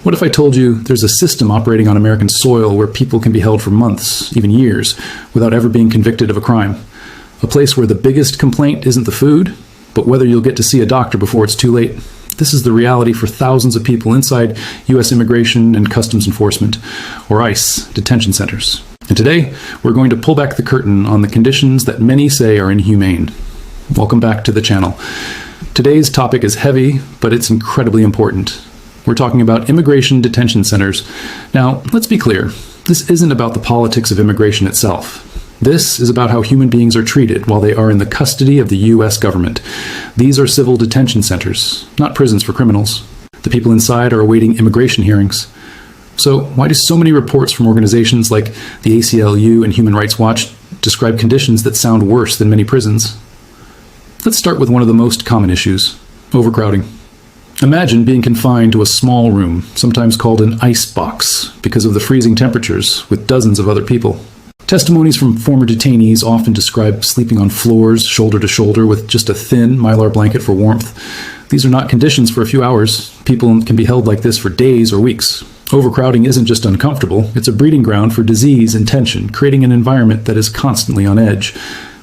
What if I told you there's a system operating on American soil where people can be held for months, even years, without ever being convicted of a crime? A place where the biggest complaint isn't the food, but whether you'll get to see a doctor before it's too late. This is the reality for thousands of people inside U.S. Immigration and Customs Enforcement, or ICE, detention centers. And today, we're going to pull back the curtain on the conditions that many say are inhumane. Welcome back to the channel. Today's topic is heavy, but it's incredibly important. We're talking about immigration detention centers. Now, let's be clear. This isn't about the politics of immigration itself. This is about how human beings are treated while they are in the custody of the U.S. government. These are civil detention centers, not prisons for criminals. The people inside are awaiting immigration hearings. So why do so many reports from organizations like the ACLU and Human Rights Watch describe conditions that sound worse than many prisons? Let's start with one of the most common issues, overcrowding. Imagine being confined to a small room, sometimes called an ice box, because of the freezing temperatures, with dozens of other people. Testimonies from former detainees often describe sleeping on floors, shoulder to shoulder, with just a thin Mylar blanket for warmth. These are not conditions for a few hours. People can be held like this for days or weeks. Overcrowding isn't just uncomfortable, it's a breeding ground for disease and tension, creating an environment that is constantly on edge.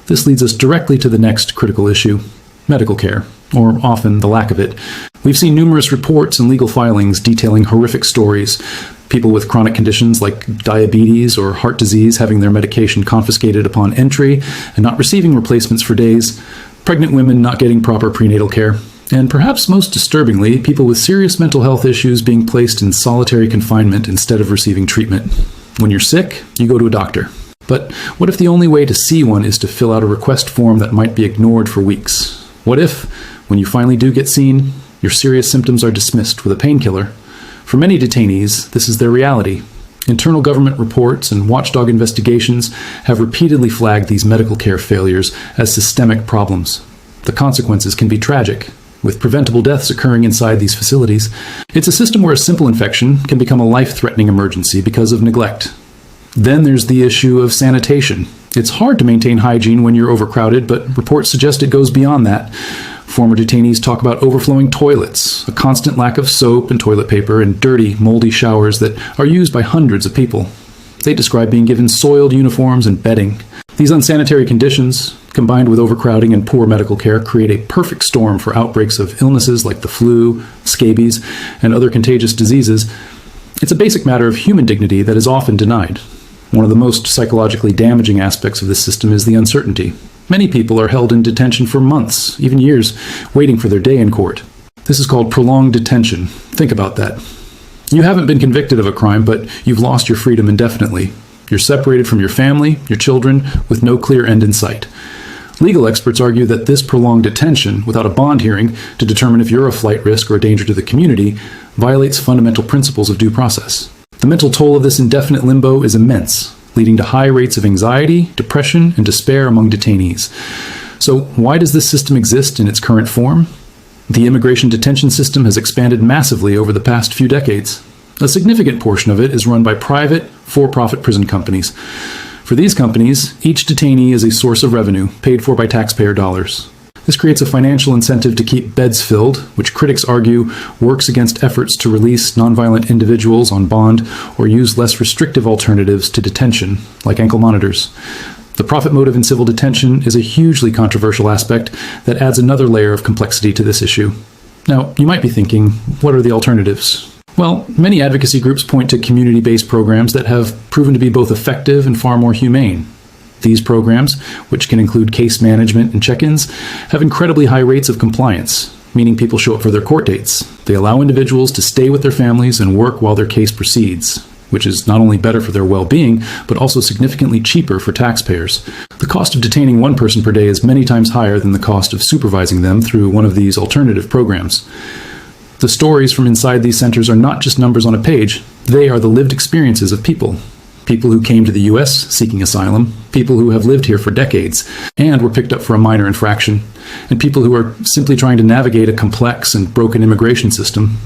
This leads us directly to the next critical issue, medical care, or often the lack of it. We've seen numerous reports and legal filings detailing horrific stories. People with chronic conditions like diabetes or heart disease having their medication confiscated upon entry and not receiving replacements for days, pregnant women not getting proper prenatal care, and perhaps most disturbingly, people with serious mental health issues being placed in solitary confinement instead of receiving treatment. When you're sick, you go to a doctor. But what if the only way to see one is to fill out a request form that might be ignored for weeks? What if, when you finally do get seen, your serious symptoms are dismissed with a painkiller? For many detainees, this is their reality. Internal government reports and watchdog investigations have repeatedly flagged these medical care failures as systemic problems. The consequences can be tragic, with preventable deaths occurring inside these facilities. It's a system where a simple infection can become a life-threatening emergency because of neglect. Then there's the issue of sanitation. It's hard to maintain hygiene when you're overcrowded, but reports suggest it goes beyond that. Former detainees talk about overflowing toilets, a constant lack of soap and toilet paper, and dirty, moldy showers that are used by hundreds of people. They describe being given soiled uniforms and bedding. These unsanitary conditions, combined with overcrowding and poor medical care, create a perfect storm for outbreaks of illnesses like the flu, scabies, and other contagious diseases. It's a basic matter of human dignity that is often denied. One of the most psychologically damaging aspects of this system is the uncertainty. Many people are held in detention for months, even years, waiting for their day in court. This is called prolonged detention. Think about that. You haven't been convicted of a crime, but you've lost your freedom indefinitely. You're separated from your family, your children, with no clear end in sight. Legal experts argue that this prolonged detention, without a bond hearing to determine if you're a flight risk or a danger to the community, violates fundamental principles of due process. The mental toll of this indefinite limbo is immense, leading to high rates of anxiety, depression, and despair among detainees. So why does this system exist in its current form? The immigration detention system has expanded massively over the past few decades. A significant portion of it is run by private, for-profit prison companies. For these companies, each detainee is a source of revenue, paid for by taxpayer dollars. This creates a financial incentive to keep beds filled, which critics argue works against efforts to release nonviolent individuals on bond or use less restrictive alternatives to detention, like ankle monitors. The profit motive in civil detention is a hugely controversial aspect that adds another layer of complexity to this issue. Now, you might be thinking, what are the alternatives? Well, many advocacy groups point to community-based programs that have proven to be both effective and far more humane. These programs, which can include case management and check-ins, have incredibly high rates of compliance, meaning people show up for their court dates. They allow individuals to stay with their families and work while their case proceeds, which is not only better for their well-being, but also significantly cheaper for taxpayers. The cost of detaining one person per day is many times higher than the cost of supervising them through one of these alternative programs. The stories from inside these centers are not just numbers on a page. They are the lived experiences of people. People who came to the U.S. seeking asylum, people who have lived here for decades and were picked up for a minor infraction, and people who are simply trying to navigate a complex and broken immigration system.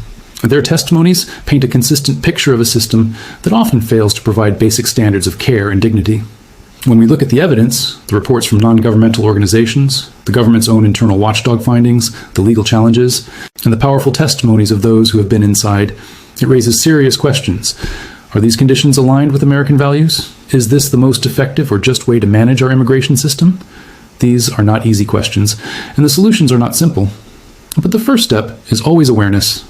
Their testimonies paint a consistent picture of a system that often fails to provide basic standards of care and dignity. When we look at the evidence, the reports from non-governmental organizations, the government's own internal watchdog findings, the legal challenges, and the powerful testimonies of those who have been inside, It raises serious questions. Are these conditions aligned with American values? Is this the most effective or just way to manage our immigration system? These are not easy questions, and the solutions are not simple. But the first step is always awareness.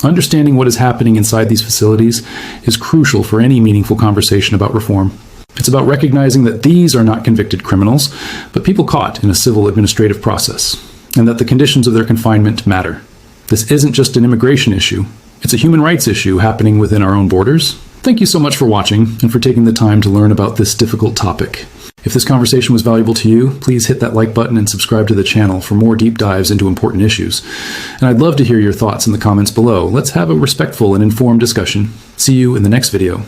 Understanding what is happening inside these facilities is crucial for any meaningful conversation about reform. It's about recognizing that these are not convicted criminals, but people caught in a civil administrative process, and that the conditions of their confinement matter. This isn't just an immigration issue. It's a human rights issue happening within our own borders. Thank you so much for watching and for taking the time to learn about this difficult topic. If this conversation was valuable to you, please hit that like button and subscribe to the channel for more deep dives into important issues. And I'd love to hear your thoughts in the comments below. Let's have a respectful and informed discussion. See you in the next video.